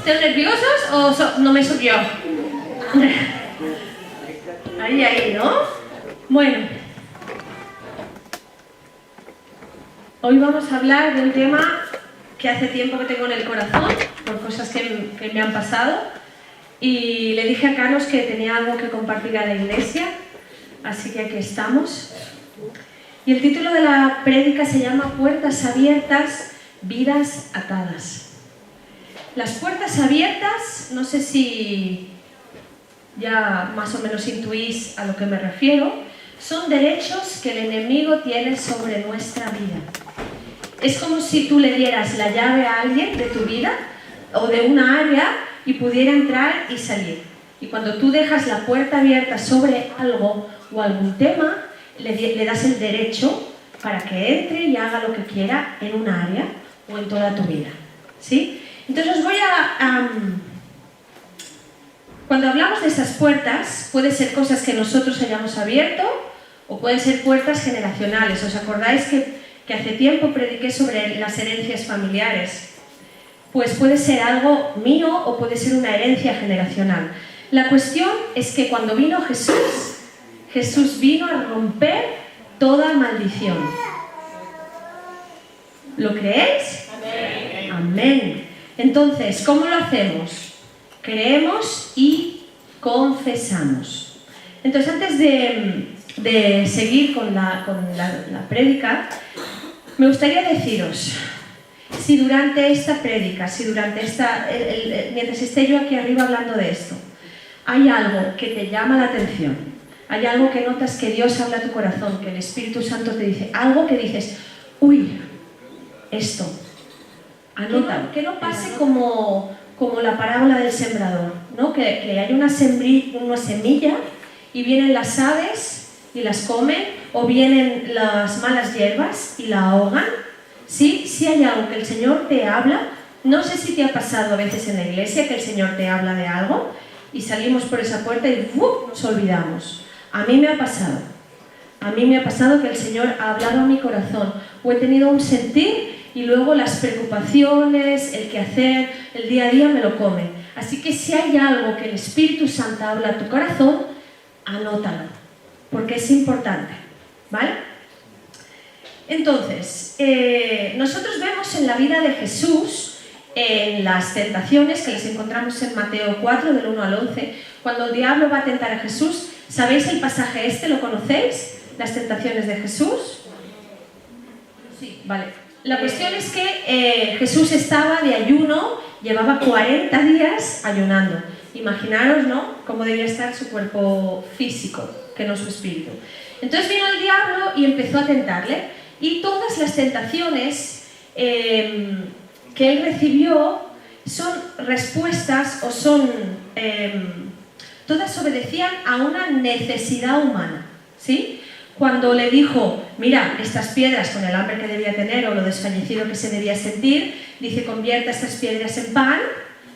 ¿Están nerviosos o no me subió? Ahí, ¿no? Bueno. Hoy vamos a hablar de un tema que hace tiempo que tengo en el corazón, por cosas que me han pasado. Y le dije a Carlos que tenía algo que compartir a la iglesia, así que aquí estamos. Y el título de la prédica se llama Puertas abiertas, vidas atadas. Las puertas abiertas, no sé si ya más o menos intuís a lo que me refiero, son derechos que el enemigo tiene sobre nuestra vida. Es como si tú le dieras la llave a alguien de tu vida o de una área y pudiera entrar y salir. Y cuando tú dejas la puerta abierta sobre algo o algún tema, le das el derecho para que entre y haga lo que quiera en un área o en toda tu vida. ¿Sí? Entonces os voy a... Cuando hablamos de esas puertas, pueden ser cosas que nosotros hayamos abierto o pueden ser puertas generacionales. ¿Os acordáis que hace tiempo prediqué sobre las herencias familiares? Pues puede ser algo mío o puede ser una herencia generacional. La cuestión es que cuando vino Jesús vino a romper toda maldición. ¿Lo creéis? Amén. Amén. Entonces, ¿cómo lo hacemos? Creemos y confesamos. Entonces, antes de seguir con la prédica, me gustaría deciros, si durante esta prédica, mientras esté yo aquí arriba hablando de esto, hay algo que te llama la atención, hay algo que notas que Dios habla a tu corazón, que el Espíritu Santo te dice, algo que dices, uy, esto, anótalo, que no pase como la parábola del sembrador, ¿no? Que hay una semilla y vienen las aves y las comen, o vienen las malas hierbas y la ahogan. ¿Sí? Si hay algo que el Señor te habla, no sé si te ha pasado a veces en la iglesia que el Señor te habla de algo y salimos por esa puerta y nos olvidamos. A mí me ha pasado. A mí me ha pasado que el Señor ha hablado a mi corazón o he tenido un sentir y luego las preocupaciones, el quehacer, el día a día me lo comen. Así que si hay algo que el Espíritu Santo habla a tu corazón, anótalo, porque es importante, ¿vale? Entonces, nosotros vemos en la vida de Jesús, en las tentaciones que les encontramos en Mateo 4, del 1 al 11, cuando el diablo va a tentar a Jesús. ¿Sabéis el pasaje este? ¿Lo conocéis? ¿Las tentaciones de Jesús? Sí, vale. La cuestión es que Jesús estaba de ayuno, llevaba 40 días ayunando. Imaginaros, ¿no?, cómo debía estar su cuerpo físico, que no su espíritu. Entonces vino el diablo y empezó a tentarle. Y todas las tentaciones que él recibió son respuestas o todas obedecían a una necesidad humana, ¿sí? Cuando le dijo, mira, estas piedras con el hambre que debía tener o lo desfallecido que se debía sentir, dice, convierta estas piedras en pan,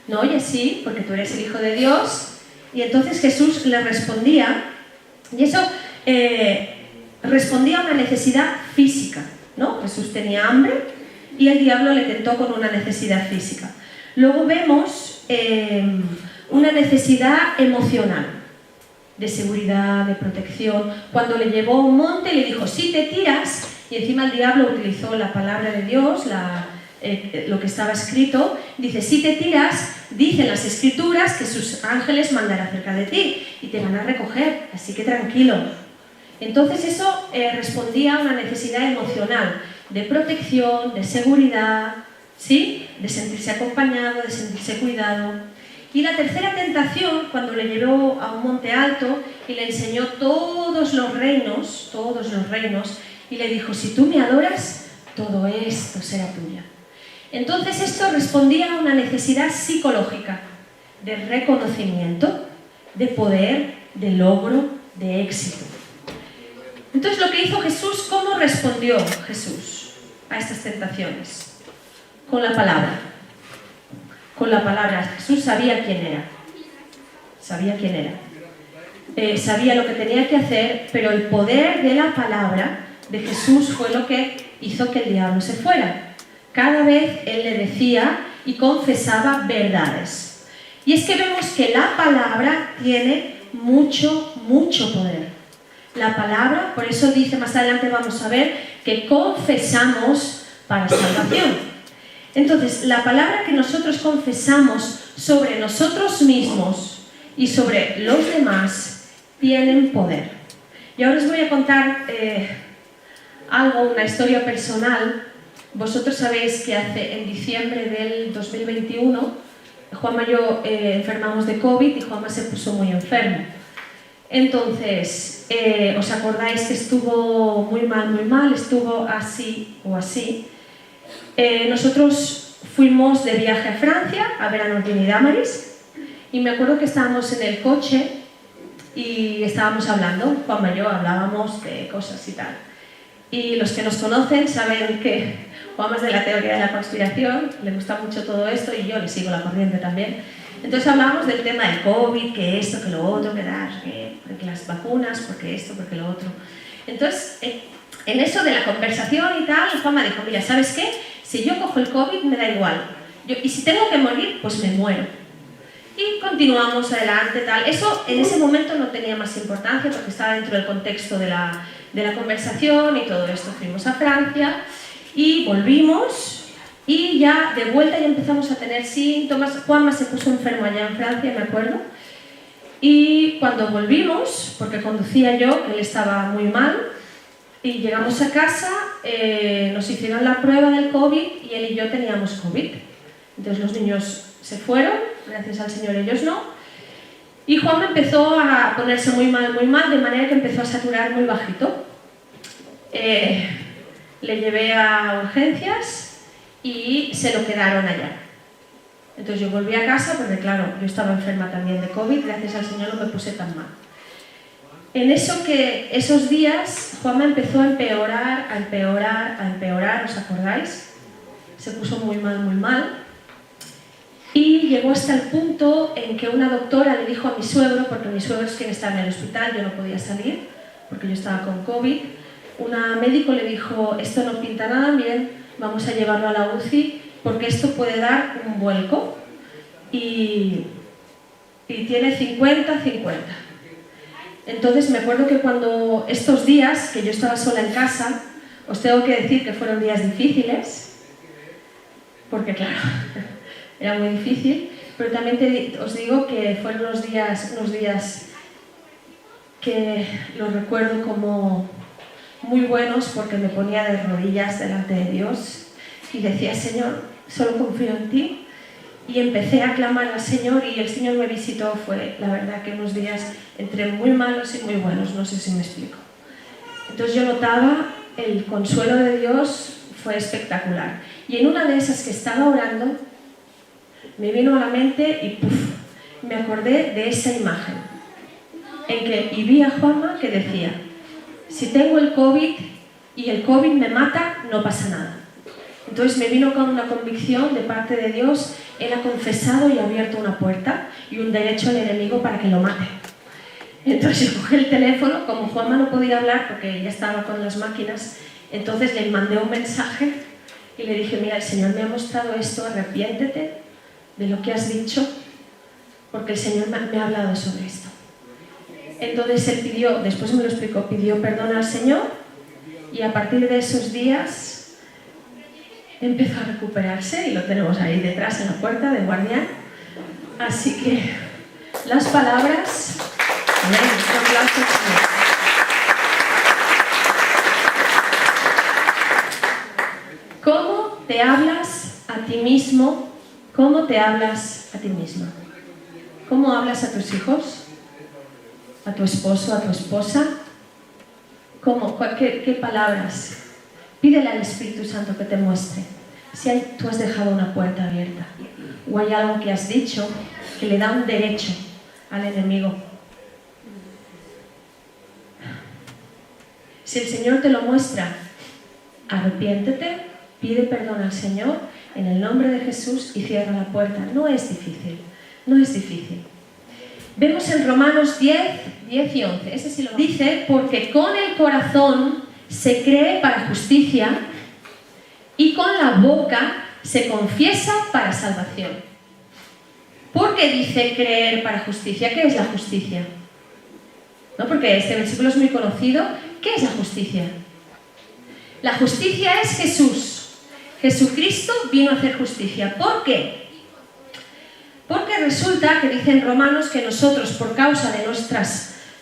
¿no? Y así, porque tú eres el Hijo de Dios. Y entonces Jesús le respondía, y eso respondía a una necesidad física, ¿no? Jesús tenía hambre y el diablo le tentó con una necesidad física. Luego vemos una necesidad emocional, de seguridad, de protección. Cuando le llevó a un monte le dijo, si te tiras, y encima el diablo utilizó la palabra de Dios, lo que estaba escrito, dice, si te tiras, dicen las escrituras que sus ángeles mandarán cerca de ti y te van a recoger, así que tranquilo. Entonces eso respondía a una necesidad emocional, de protección, de seguridad, ¿sí? De sentirse acompañado, de sentirse cuidado. Y la tercera tentación, cuando le llevó a un monte alto y le enseñó todos los reinos, y le dijo, si tú me adoras, todo esto será tuya. Entonces esto respondía a una necesidad psicológica, de reconocimiento, de poder, de logro, de éxito. Entonces lo que hizo Jesús, ¿cómo respondió Jesús a estas tentaciones? Con la palabra. Con la palabra. Jesús sabía quién era. Sabía lo que tenía que hacer, pero el poder de la palabra de Jesús fue lo que hizo que el diablo se fuera. Cada vez él le decía y confesaba verdades. Y es que vemos que la palabra tiene mucho poder. La palabra, por eso dice más adelante, vamos a ver, que confesamos para salvación. Entonces, la palabra que nosotros confesamos sobre nosotros mismos y sobre los demás tienen poder. Y ahora os voy a contar una historia personal. Vosotros sabéis que en diciembre del 2021, Juanma y yo enfermamos de COVID y Juanma se puso muy enfermo. Entonces, ¿os acordáis que estuvo muy mal, estuvo así o así? Nosotros fuimos de viaje a Francia a ver a Nordin y Damaris y me acuerdo que estábamos en el coche y estábamos hablando, Juanma y yo hablábamos de cosas y tal. Y los que nos conocen saben que Juanma es de la teoría de la conspiración, le gusta mucho todo esto y yo le sigo la corriente también. Entonces hablábamos del tema del COVID, que esto, que lo otro, que las vacunas, porque esto, porque lo otro. Entonces, en eso de la conversación y tal, Juanma dijo, mira, ¿sabes qué? Si yo cojo el COVID me da igual. Y si tengo que morir, pues me muero. Y continuamos adelante, tal. Eso en ese momento no tenía más importancia porque estaba dentro del contexto de la conversación y todo esto. Fuimos a Francia y volvimos. Y ya de vuelta ya empezamos a tener síntomas. Juanma se puso enfermo allá en Francia, me acuerdo. Y cuando volvimos, porque conducía yo, él estaba muy mal, y llegamos a casa, nos hicieron la prueba del COVID y él y yo teníamos COVID. Entonces los niños se fueron, gracias al Señor ellos no. Y Juanma empezó a ponerse muy mal, de manera que empezó a saturar muy bajito. Le llevé a urgencias y se lo quedaron allá. Entonces yo volví a casa porque claro, yo estaba enferma también de COVID, gracias al Señor no me puse tan mal. En esos días Juanma empezó a empeorar, ¿os acordáis? Se puso muy mal y llegó hasta el punto en que una doctora le dijo a mi suegro, porque mi suegro es quien estaba en el hospital, yo no podía salir porque yo estaba con COVID, una médico le dijo, esto no pinta nada bien, vamos a llevarlo a la UCI porque esto puede dar un vuelco y tiene 50-50. Entonces me acuerdo que cuando estos días, que yo estaba sola en casa, os tengo que decir que fueron días difíciles, porque claro, era muy difícil, pero también os digo que fueron unos días que los recuerdo como muy buenos porque me ponía de rodillas delante de Dios y decía, Señor, solo confío en ti. Y empecé a clamar al Señor y el Señor me visitó. Fue, la verdad, que unos días entre muy malos y muy buenos, no sé si me explico. Entonces yo notaba el consuelo de Dios, fue espectacular. Y en una de esas que estaba orando, me vino a la mente y me acordé de esa imagen y vi a Juanma que decía, si tengo el COVID y el COVID me mata, no pasa nada. Entonces me vino con una convicción de parte de Dios, Él ha confesado y ha abierto una puerta y un derecho al enemigo para que lo mate. Entonces yo cogí el teléfono, como Juanma no podía hablar porque ya estaba con las máquinas, entonces le mandé un mensaje y le dije, mira, el Señor me ha mostrado esto, arrepiéntete de lo que has dicho, porque el Señor me ha hablado sobre esto. Entonces él pidió, después me lo explicó, pidió perdón al Señor y a partir de esos días empezó a recuperarse y lo tenemos ahí detrás en la puerta de guardián. Así que las palabras... Amén. Un aplauso. ¿Cómo te hablas a ti mismo? ¿Cómo te hablas a ti misma? ¿Cómo hablas a tus hijos? ¿A tu esposo? ¿A tu esposa? ¿Cómo? ¿Qué palabras? Pídele al Espíritu Santo que te muestre si tú has dejado una puerta abierta o hay algo que has dicho que le da un derecho al enemigo. Si el Señor te lo muestra, arrepiéntete, pide perdón al Señor en el nombre de Jesús y cierra la puerta. No es difícil, no es difícil. Vemos en Romanos 10 y 11, ese sí lo dice, porque con el corazón se cree para justicia y con la boca se confiesa para salvación. ¿Por qué dice creer para justicia? ¿Qué es la justicia? ¿No? Porque este versículo es muy conocido. ¿Qué es la justicia? La justicia es Jesús. Jesucristo vino a hacer justicia. ¿Por qué? Porque resulta que dice en Romanos que nosotros, por causa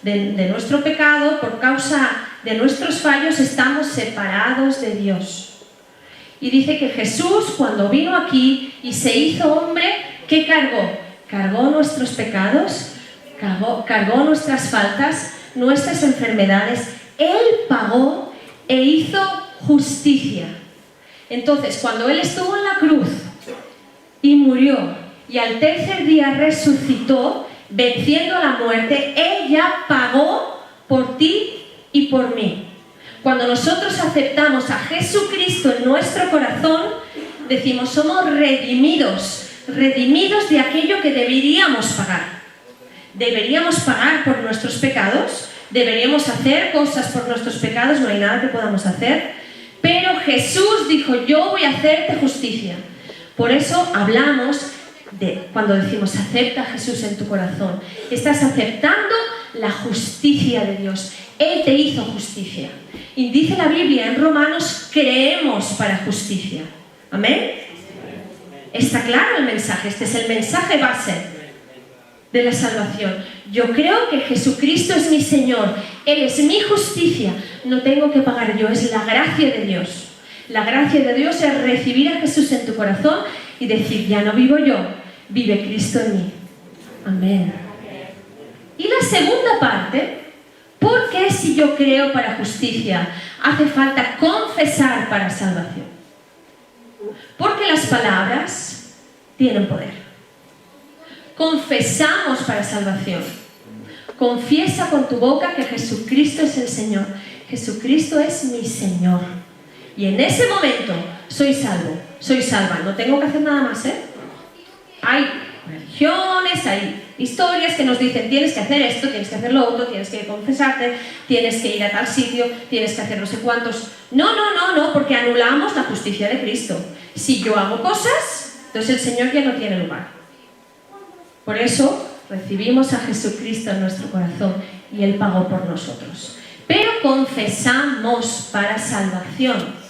de nuestro pecado, por causa de nuestros fallos, estamos separados de Dios. Y dice que Jesús, cuando vino aquí y se hizo hombre, ¿qué cargó? Cargó nuestros pecados, cargó nuestras faltas, nuestras enfermedades. Él pagó e hizo justicia. Entonces, cuando Él estuvo en la cruz y murió, y al tercer día resucitó, venciendo a la muerte, Él ya pagó por ti y por mí. Cuando nosotros aceptamos a Jesucristo en nuestro corazón, decimos, somos redimidos de aquello que deberíamos pagar. Deberíamos pagar por nuestros pecados, deberíamos hacer cosas por nuestros pecados, no hay nada que podamos hacer, pero Jesús dijo, yo voy a hacerte justicia. Por eso hablamos cuando decimos acepta a Jesús en tu corazón, estás aceptando la justicia de Dios. Él te hizo justicia. Y dice la Biblia en Romanos, creemos para justicia. ¿Amén? Está claro el mensaje, este es el mensaje base de la salvación. Yo creo que Jesucristo es mi Señor, Él es mi justicia, no tengo que pagar yo, es la gracia de Dios. La gracia de Dios es recibir a Jesús en tu corazón y decir, ya no vivo yo, vive Cristo en mí. Amén. Y la segunda parte, ¿por qué si yo creo para justicia hace falta confesar para salvación? Porque las palabras tienen poder. Confesamos para salvación. Confiesa con tu boca que Jesucristo es el Señor. Jesucristo es mi Señor. Y en ese momento soy salvo, soy salva. No tengo que hacer nada más, ¿eh? Hay religiones, hay historias que nos dicen tienes que hacer esto, tienes que hacer lo otro, tienes que confesarte, tienes que ir a tal sitio, tienes que hacer no sé cuántos. No, porque anulamos la justicia de Cristo. Si yo hago cosas, entonces el Señor ya no tiene lugar. Por eso recibimos a Jesucristo en nuestro corazón y Él pagó por nosotros. Pero confesamos para salvación.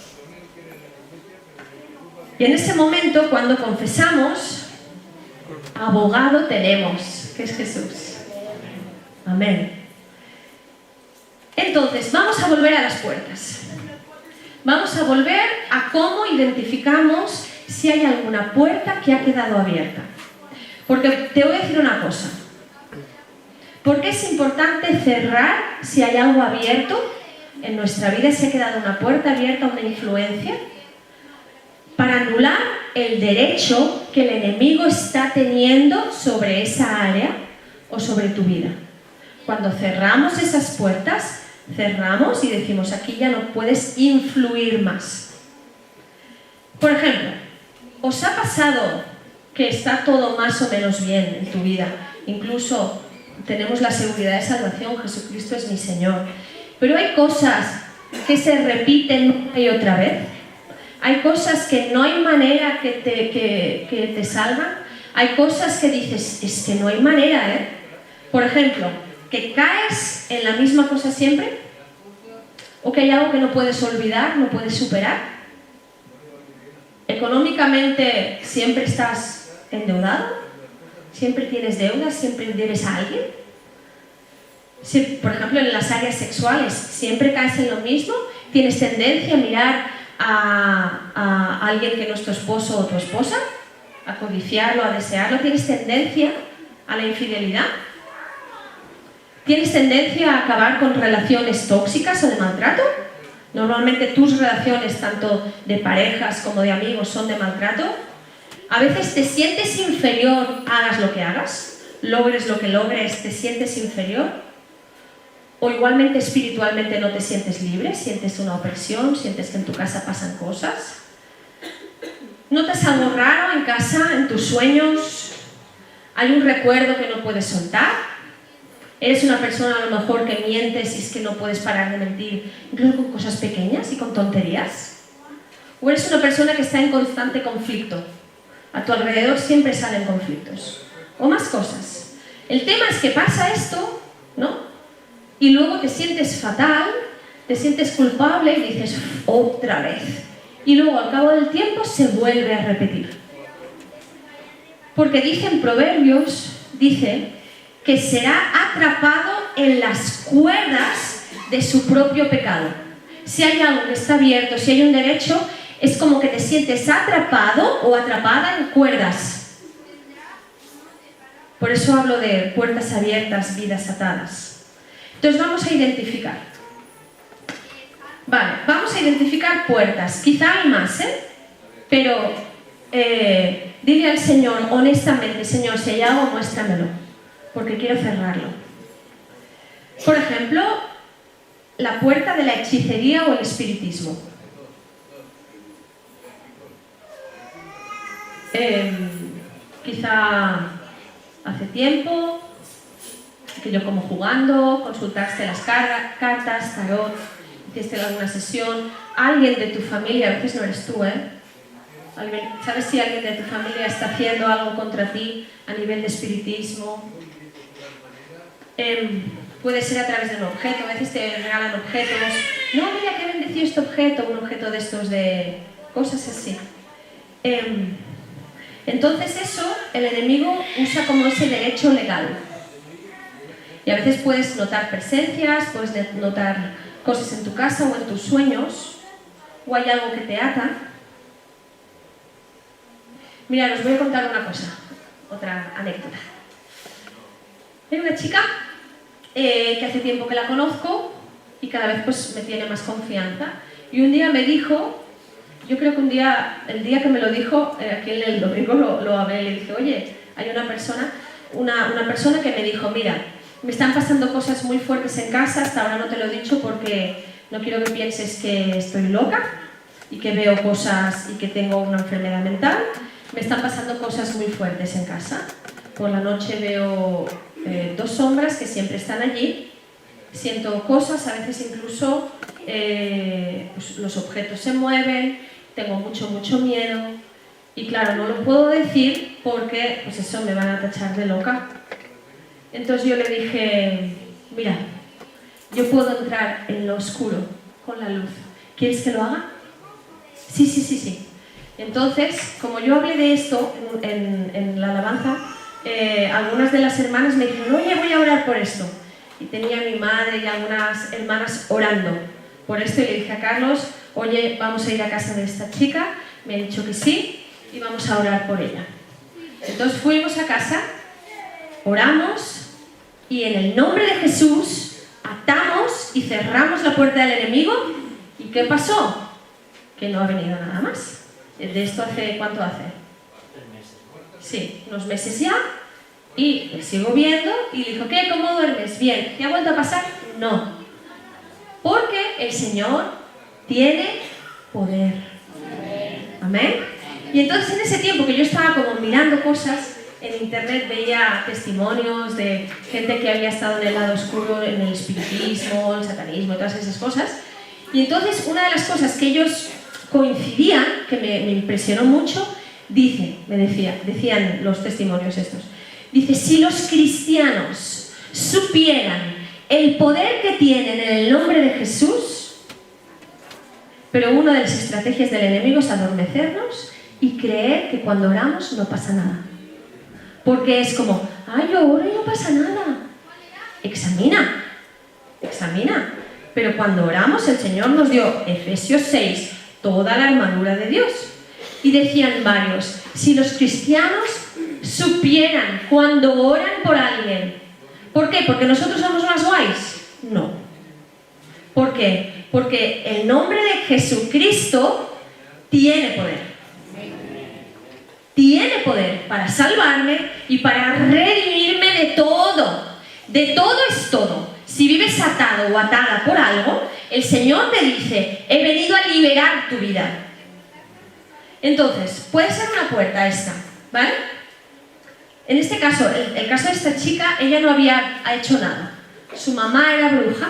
Y en ese momento, cuando confesamos, abogado tenemos, que es Jesús. Amén. Entonces, vamos a volver a las puertas. Vamos a volver a cómo identificamos si hay alguna puerta que ha quedado abierta. Porque te voy a decir una cosa. ¿Por qué es importante cerrar si hay algo abierto en nuestra vida, si ha quedado una puerta abierta, una influencia? Para anular el derecho que el enemigo está teniendo sobre esa área o sobre tu vida. Cuando cerramos esas puertas, cerramos y decimos, aquí ya no puedes influir más. Por ejemplo, ¿os ha pasado que está todo más o menos bien en tu vida? Incluso tenemos la seguridad de salvación, Jesucristo es mi Señor. Pero hay cosas que se repiten una y otra vez. Hay cosas que no hay manera que te salvan. Hay cosas que dices, es que no hay manera, ¿eh? Por ejemplo, que caes en la misma cosa siempre. O que hay algo que no puedes olvidar, no puedes superar. Económicamente siempre estás endeudado. Siempre tienes deudas, siempre debes a alguien. Si, por ejemplo, en las áreas sexuales, siempre caes en lo mismo. Tienes tendencia a mirar a alguien que no es tu esposo o tu esposa, a codiciarlo, a desearlo. ¿Tienes tendencia a la infidelidad? ¿Tienes tendencia a acabar con relaciones tóxicas o de maltrato? Normalmente tus relaciones, tanto de parejas como de amigos, son de maltrato. A veces te sientes inferior, hagas lo que hagas, logres lo que logres, te sientes inferior. O igualmente espiritualmente no te sientes libre, sientes una opresión, sientes que en tu casa pasan cosas. ¿Notas algo raro en casa, en tus sueños? ¿Hay un recuerdo que no puedes soltar? ¿Eres una persona a lo mejor que mientes y es que no puedes parar de mentir, incluso con cosas pequeñas y con tonterías? ¿O eres una persona que está en constante conflicto? A tu alrededor siempre salen conflictos. O más cosas. El tema es que pasa esto, ¿no? Y luego te sientes fatal, te sientes culpable y dices, otra vez. Y luego al cabo del tiempo se vuelve a repetir. Porque dicen Proverbios, dice que será atrapado en las cuerdas de su propio pecado. Si hay algo que está abierto, si hay un derecho, es como que te sientes atrapado o atrapada en cuerdas. Por eso hablo de puertas abiertas, vidas atadas. Entonces vamos a identificar. Vale, vamos a identificar puertas. Quizá hay más, pero dile al Señor honestamente, Señor, si hay algo, muéstramelo, porque quiero cerrarlo. Por ejemplo, la puerta de la hechicería o el espiritismo. Quizá hace tiempo que yo como jugando, consultaste las cartas, tarot, hiciste alguna sesión, alguien de tu familia, a veces no eres tú, ¿sabes si alguien de tu familia está haciendo algo contra ti a nivel de espiritismo? Puede ser a través de un objeto, a veces te regalan objetos. No, mira que bendecido este objeto, un objeto de estos de cosas así. Entonces eso el enemigo usa como ese derecho legal. Y a veces puedes notar presencias, puedes notar cosas en tu casa o en tus sueños, o hay algo que te ata. Mira, os voy a contar una cosa, otra anécdota. Hay una chica que hace tiempo que la conozco y cada vez pues me tiene más confianza. Y un día me dijo, yo creo que el día que me lo dijo, aquí en el domingo lo hablé, le dije, oye, hay una persona que me dijo, mira, me están pasando cosas muy fuertes en casa, hasta ahora no te lo he dicho porque no quiero que pienses que estoy loca y que veo cosas y que tengo una enfermedad mental. Me están pasando cosas muy fuertes en casa. Por la noche veo dos sombras que siempre están allí. Siento cosas, a veces incluso pues los objetos se mueven, tengo mucho miedo. Y claro, no lo puedo decir porque pues eso me van a tachar de loca. Entonces yo le dije, mira, yo puedo entrar en lo oscuro con la luz. ¿Quieres que lo haga? Sí. Entonces, como yo hablé de esto en la alabanza, algunas de las hermanas me dijeron, oye, voy a orar por esto. Y tenía a mi madre y algunas hermanas orando por esto y le dije a Carlos, oye, vamos a ir a casa de esta chica. Me ha dicho que sí y vamos a orar por ella. Entonces fuimos a casa, oramos y en el nombre de Jesús atamos y cerramos la puerta del enemigo. ¿Y qué pasó? Que no ha venido nada más. De esto hace, ¿cuánto hace? 3 meses. Sí, unos meses ya. Y le sigo viendo y le dijo, ¿qué? ¿Cómo duermes? Bien. ¿Te ha vuelto a pasar? No. Porque el Señor tiene poder. Amén. Y entonces en ese tiempo que yo estaba como mirando cosas, en internet veía testimonios de gente que había estado en el lado oscuro, en el espiritismo, el satanismo, todas esas cosas. Y entonces una de las cosas que ellos coincidían, que me impresionó mucho, decían los testimonios estos, dice, si los cristianos supieran el poder que tienen en el nombre de Jesús, pero una de las estrategias del enemigo es adormecernos y creer que cuando oramos no pasa nada. Porque es como, ay, yo oro y no pasa nada. Examina. Pero cuando oramos, el Señor nos dio, Efesios 6, toda la armadura de Dios. Y decían varios, si los cristianos supieran cuando oran por alguien. ¿Por qué? ¿Porque nosotros somos más guays? No. ¿Por qué? Porque el nombre de Jesucristo tiene poder. Tiene poder para salvarme y para redimirme de todo. De todo es todo. Si vives atado o atada por algo, el Señor te dice, he venido a liberar tu vida. Entonces, puede ser una puerta esta, ¿vale? En este caso, el caso de esta chica, ella no había hecho nada. Su mamá era bruja,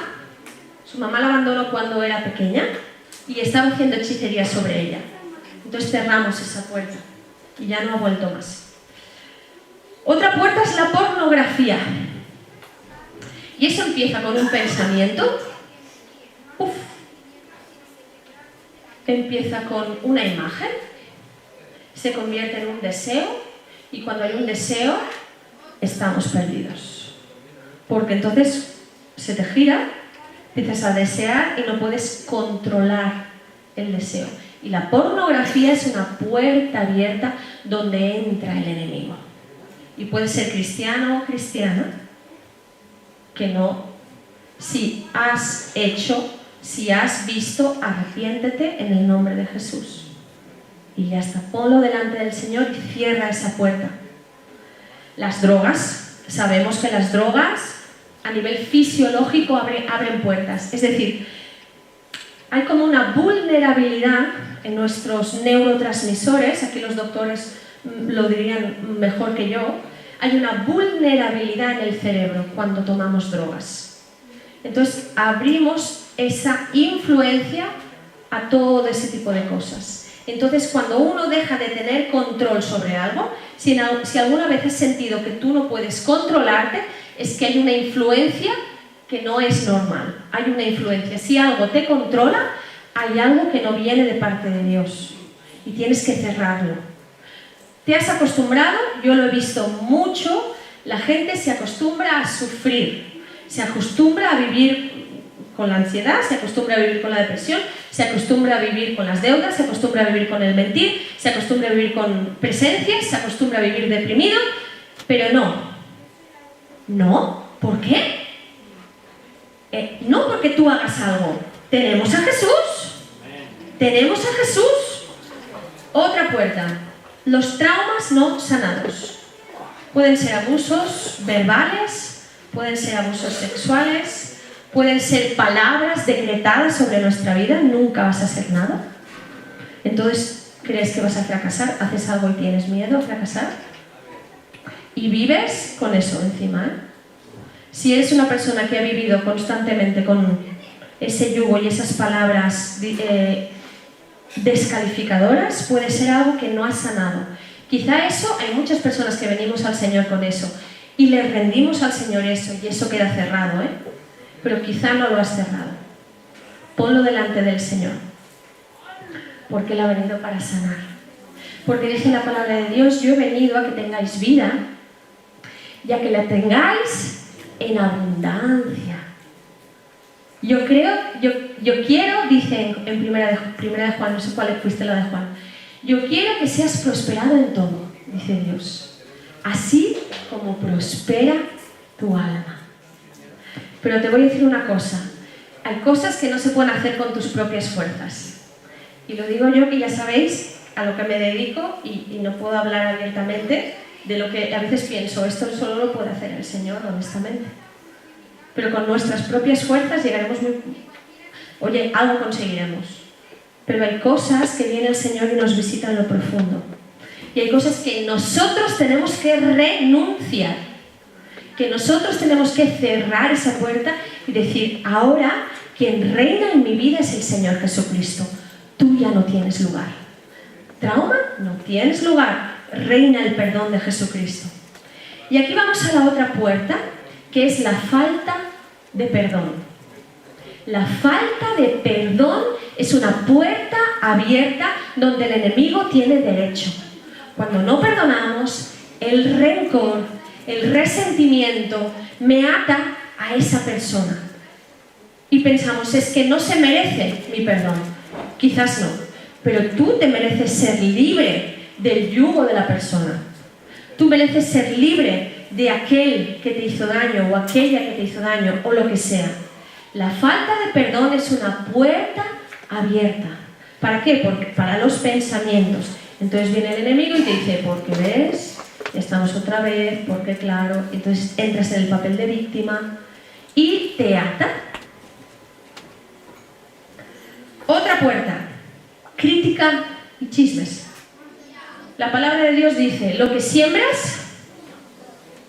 su mamá la abandonó cuando era pequeña y estaba haciendo hechicería sobre ella. Entonces cerramos esa puerta y ya no ha vuelto más. Otra puerta es la pornografía. Y eso empieza con un pensamiento. Empieza con una imagen, se convierte en un deseo, y cuando hay un deseo, estamos perdidos. Porque entonces se te gira, empiezas a desear y no puedes controlar el deseo. Y la pornografía es una puerta abierta donde entra el enemigo. Y puede ser cristiano o cristiana que no. Si has visto, arrepiéntete en el nombre de Jesús. Y ya está, ponlo delante del Señor y cierra esa puerta. Las drogas, sabemos que las drogas a nivel fisiológico abren puertas. Es decir, hay como una vulnerabilidad en nuestros neurotransmisores, aquí los doctores lo dirían mejor que yo, hay una vulnerabilidad en el cerebro cuando tomamos drogas. Entonces abrimos esa influencia a todo ese tipo de cosas. Entonces cuando uno deja de tener control sobre algo, si alguna vez has sentido que tú no puedes controlarte, es que hay una influencia que no es normal. Hay una influencia. Si algo te controla, hay algo que no viene de parte de Dios y tienes que cerrarlo. ¿Te has acostumbrado? Yo lo he visto mucho. La gente se acostumbra a sufrir, se acostumbra a vivir con la ansiedad, se acostumbra a vivir con la depresión, se acostumbra a vivir con las deudas, se acostumbra a vivir con el mentir, se acostumbra a vivir con presencias, se acostumbra a vivir deprimido, pero no, ¿por qué? No porque tú hagas algo, tenemos a Jesús, Otra puerta, los traumas no sanados. Pueden ser abusos verbales, pueden ser abusos sexuales, pueden ser palabras decretadas sobre nuestra vida, nunca vas a hacer nada. Entonces, ¿crees que vas a fracasar? ¿Haces algo y tienes miedo a fracasar? Y vives con eso encima, ¿eh? Si eres una persona que ha vivido constantemente con ese yugo y esas palabras descalificadoras, puede ser algo que no has sanado. Quizá eso, hay muchas personas que venimos al Señor con eso y le rendimos al Señor eso y eso queda cerrado, ¿eh? Pero quizá no lo has cerrado. Ponlo delante del Señor, porque Él ha venido para sanar. Porque dice la palabra de Dios: yo he venido a que tengáis vida, y a que la tengáis en abundancia. Yo quiero, dice en primera de Juan, no sé cuál fuiste la de Juan, yo quiero que seas prosperado en todo, dice Dios, así como prospera tu alma. Pero te voy a decir una cosa, hay cosas que no se pueden hacer con tus propias fuerzas. Y lo digo yo, que ya sabéis a lo que me dedico, y no puedo hablar abiertamente de lo que a veces pienso, esto solo lo puede hacer el Señor, honestamente. Pero con nuestras propias fuerzas llegaremos muy... Oye, algo conseguiremos. Pero hay cosas que viene el Señor y nos visita en lo profundo. Y hay cosas que nosotros tenemos que renunciar. Que nosotros tenemos que cerrar esa puerta y decir: ahora quien reina en mi vida es el Señor Jesucristo. Tú ya no tienes lugar. Trauma, no tienes lugar. Reina el perdón de Jesucristo. Y aquí vamos a la otra puerta, que es la falta de perdón. La falta de perdón es una puerta abierta donde el enemigo tiene derecho. Cuando no perdonamos, el rencor, el resentimiento me ata a esa persona. Y pensamos: es que no se merece mi perdón. Quizás no, pero tú te mereces ser libre del yugo de la persona. Tú mereces ser libre de aquel que te hizo daño o aquella que te hizo daño o lo que sea. La falta de perdón es una puerta abierta. ¿Para qué? Porque para los pensamientos. Entonces viene el enemigo y te dice: porque ves, estamos otra vez, porque claro. Entonces entras en el papel de víctima y te ata. Otra puerta, crítica y chismes. La palabra de Dios dice: lo que siembras,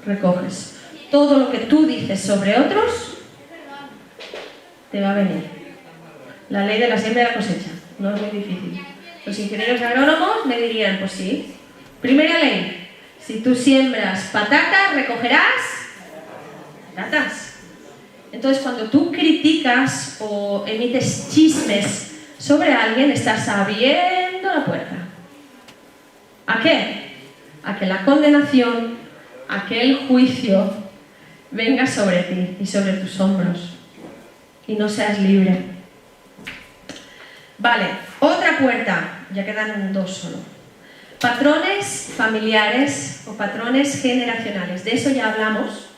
recoges. Todo lo que tú dices sobre otros te va a venir. La ley de la siembra y la cosecha. No es muy difícil. Los ingenieros agrónomos me dirían, pues sí. Primera ley, si tú siembras patatas, recogerás patatas. Entonces, cuando tú criticas o emites chismes sobre alguien, estás abriendo la puerta. ¿A qué? A que la condenación, a que el juicio venga sobre ti y sobre tus hombros y no seas libre. Vale, otra puerta, ya quedan dos solo. Patrones familiares o patrones generacionales, de eso ya hablamos,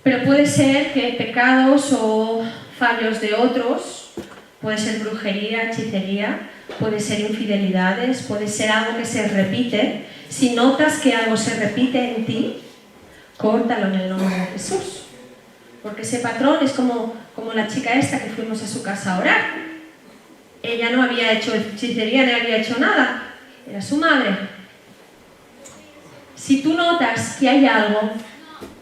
pero puede ser que pecados o fallos de otros, puede ser brujería, hechicería, puede ser infidelidades, puede ser algo que se repite. Si notas que algo se repite en ti, córtalo en el nombre de Jesús, porque ese patrón es como la chica esta que fuimos a su casa a orar. Ella no había hecho hechicería, ni había hecho nada, era su madre. Si tú notas que hay algo,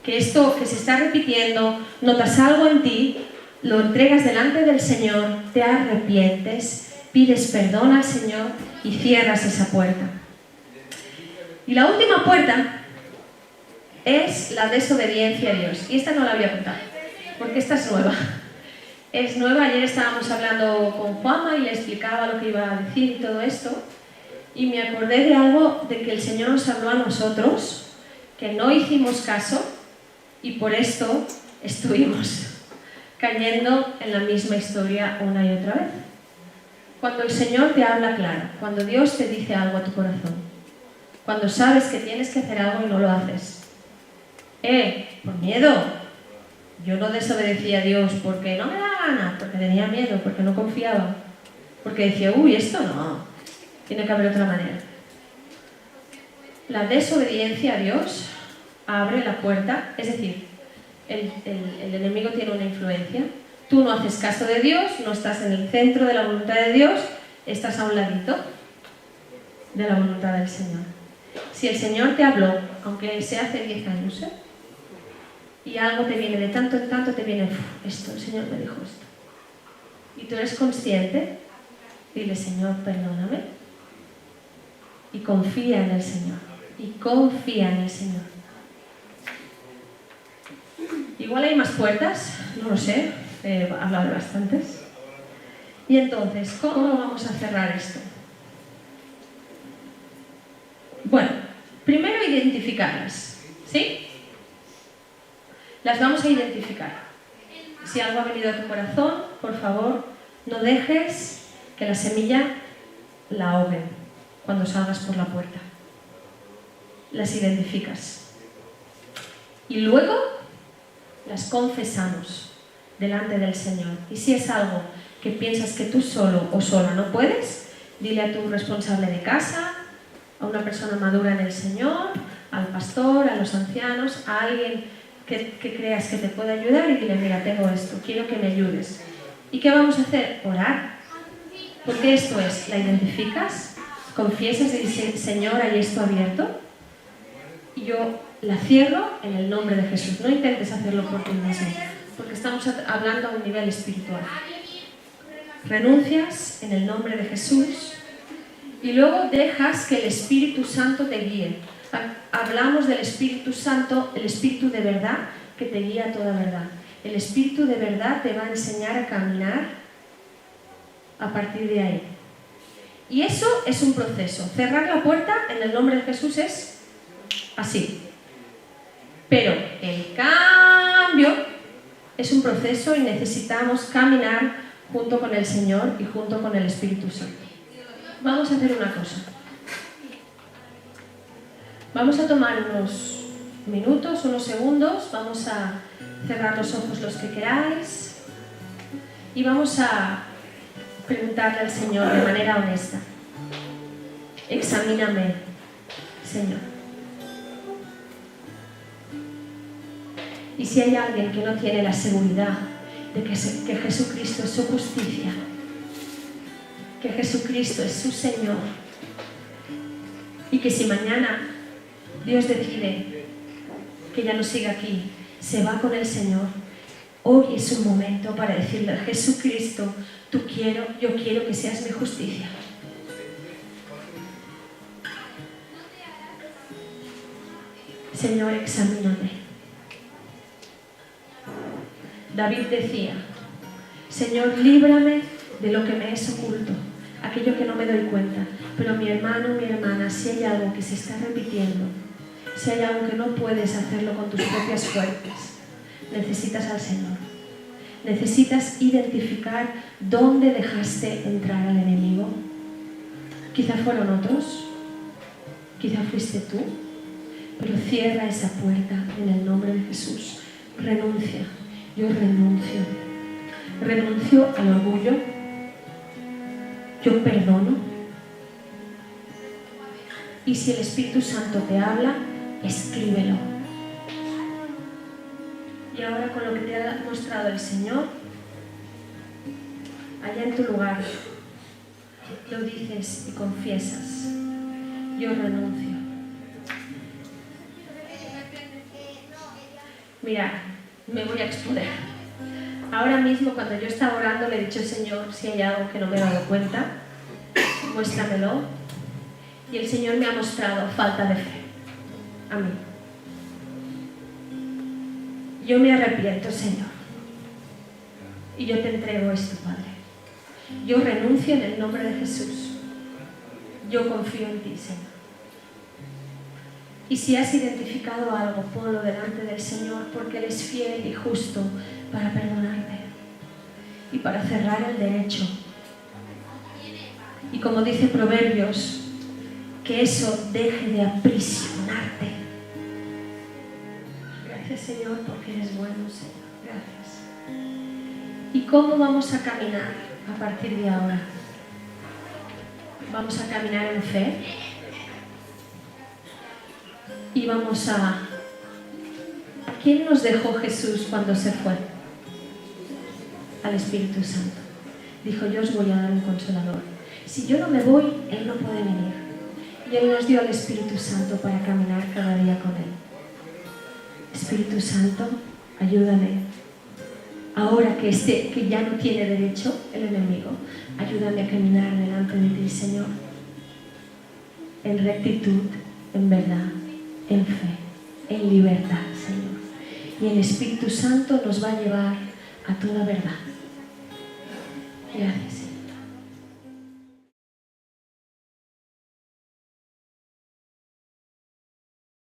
que esto que se está repitiendo, notas algo en ti, lo entregas delante del Señor, te arrepientes, pides perdón al Señor y cierras esa puerta. Y la última puerta es la desobediencia a Dios. Y esta no la voy a contar, porque esta es nueva. Es nueva. Ayer estábamos hablando con Juanma y le explicaba lo que iba a decir y todo esto. Y me acordé de algo de que el Señor nos habló a nosotros, que no hicimos caso y por esto estuvimos cayendo en la misma historia una y otra vez. Cuando el Señor te habla claro, cuando Dios te dice algo a tu corazón, cuando sabes que tienes que hacer algo y no lo haces. Por miedo. Yo no desobedecí a Dios porque no me daba gana, porque tenía miedo, porque no confiaba, porque decía, uy, esto no, tiene que haber otra manera. La desobediencia a Dios abre la puerta, es decir, el enemigo tiene una influencia. Tú no haces caso de Dios, no estás en el centro de la voluntad de Dios, estás a un ladito de la voluntad del Señor. Si el Señor te habló, aunque sea hace 10 años, y algo te viene, de tanto en tanto te viene, esto, el Señor me dijo esto. Y tú eres consciente, dile, Señor, perdóname. Y confía en el Señor. Y confía en el Señor. Igual hay más puertas, no lo sé, he hablado de bastantes. Y entonces, ¿cómo vamos a cerrar esto? Bueno, primero identificarlas, ¿sí? Las vamos a identificar. Si algo ha venido a tu corazón, por favor, no dejes que la semilla la ahoguen cuando salgas por la puerta. Las identificas. Y luego las confesamos delante del Señor. Y si es algo que piensas que tú solo o sola no puedes, dile a tu responsable de casa, a una persona madura en el Señor, al pastor, a los ancianos, a alguien que creas que te puede ayudar y dile, mira, tengo esto, quiero que me ayudes. ¿Y qué vamos a hacer? Orar. Porque esto es, la identificas, confiesas y dices, Señor, hay esto abierto, y yo la cierro en el nombre de Jesús. No intentes hacerlo por ti mismo, porque estamos hablando a un nivel espiritual. Renuncias en el nombre de Jesús y luego dejas que el Espíritu Santo te guíe. Hablamos del Espíritu Santo, el Espíritu de verdad que te guía a toda verdad. El Espíritu de verdad te va a enseñar a caminar a partir de ahí. Y eso es un proceso. Cerrar la puerta en el nombre de Jesús es así. Pero el cambio es un proceso y necesitamos caminar junto con el Señor y junto con el Espíritu Santo. Vamos a hacer una cosa. Vamos a tomar unos minutos, unos segundos, vamos a cerrar los ojos los que queráis y vamos a preguntarle al Señor de manera honesta. Examíname, Señor. Y si hay alguien que no tiene la seguridad de que Jesucristo es su justicia, que Jesucristo es su Señor, y que si mañana Dios decide que ya no siga aquí, se va con el Señor, hoy es un momento para decirle a Jesucristo, yo quiero que seas mi justicia. Señor, examíname. David decía, Señor, líbrame de lo que me es oculto, aquello que no me doy cuenta. Pero mi hermano, mi hermana, si hay algo que se está repitiendo, si hay algo que no puedes hacerlo con tus propias fuerzas, necesitas al Señor. Necesitas identificar dónde dejaste entrar al enemigo. Quizá fueron otros, quizá fuiste tú, pero cierra esa puerta en el nombre de Jesús. Renuncia. Yo renuncio. Renuncio al orgullo. Yo perdono. Y si el Espíritu Santo te habla, escríbelo. Y ahora, con lo que te ha mostrado el Señor, allá en tu lugar, lo dices y confiesas. Yo renuncio. Mirad, me voy a exponer. Ahora mismo, cuando yo estaba orando, le he dicho al Señor, si hay algo que no me he dado cuenta, muéstramelo. Y el Señor me ha mostrado falta de fe a mí. Yo me arrepiento, Señor, y yo te entrego esto, Padre. Yo renuncio en el nombre de Jesús. Yo confío en ti, Señor. Y si has identificado algo, ponlo delante del Señor, porque Él es fiel y justo para perdonarte y para cerrar el derecho. Y como dice Proverbios, que eso deje de aprisionarte. Gracias, Señor, porque eres bueno, Señor. Gracias. ¿Y cómo vamos a caminar a partir de ahora? Vamos a caminar en fe. Y vamos a... ¿Quién nos dejó Jesús cuando se fue? Al Espíritu Santo. Dijo, yo os voy a dar un consolador. Si yo no me voy, Él no puede venir. Y Él nos dio al Espíritu Santo para caminar cada día con Él. Espíritu Santo, ayúdame. Ahora que ya no tiene derecho el enemigo, ayúdame a caminar delante de ti, Señor. En rectitud, en verdad, en fe, en libertad, Señor. Y el Espíritu Santo nos va a llevar a toda verdad. Gracias, Señor.